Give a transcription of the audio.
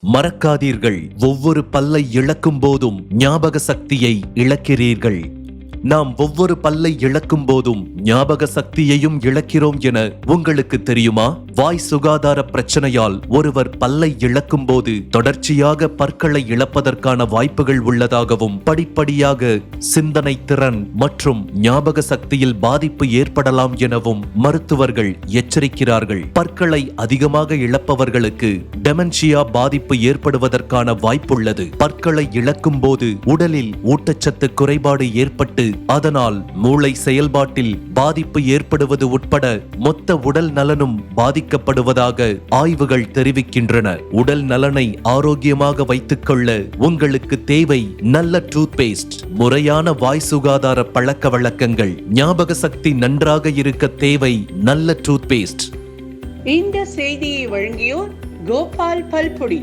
மறக்காதீர்கள், ஒவ்வொரு பல்லை இழக்கும் போதும் ஞாபக சக்தியை இழக்கிறீர்கள். நாம் ஒவ்வொரு பல்லை இழக்கும் போதும் ஞாபக சக்தியையும் இழக்கிறோம் என உங்களுக்கு தெரியுமா? வாய் சுகாதார பிரச்சனையால் ஒருவர் பல்லை இழக்கும் போது தொடர்ச்சியாக பற்களை இழப்பதற்கான வாய்ப்புகள் உள்ளதாகவும், படிப்படியாக சிந்தனை திறன் மற்றும் ஞாபக சக்தியில் பாதிப்பு ஏற்படலாம் எனவும் மருத்துவர்கள் எச்சரிக்கிறார்கள். பற்களை அதிகமாக இழப்பவர்களுக்கு டெமென்ஷியா பாதிப்பு ஏற்படுவதற்கான வாய்ப்புள்ளது. பற்களை இழக்கும் போது உடலில் ஊட்டச்சத்து குறைபாடு ஏற்பட்டு அதனால் மூளை செயல்பாட்டில் பாதிப்பு ஏற்படுவது உட்பட மொத்த உடல் நலனும் பாதிக்கப்படுவதாக ஆய்வுகள் தெரிவிக்கின்றன. உடல் நலனை ஆரோக்கியமாக வைத்துக் கொள்ள உங்களுக்கு தேவை நல்ல டூத் பேஸ்ட், முறையான வாய் சுகாதார பழக்க வழக்கங்கள். ஞாபக சக்தி நன்றாக இருக்க தேவை நல்ல டூத் பேஸ்ட். இந்த செய்தியை வழங்கியோர் கோபால் பல்பொடி.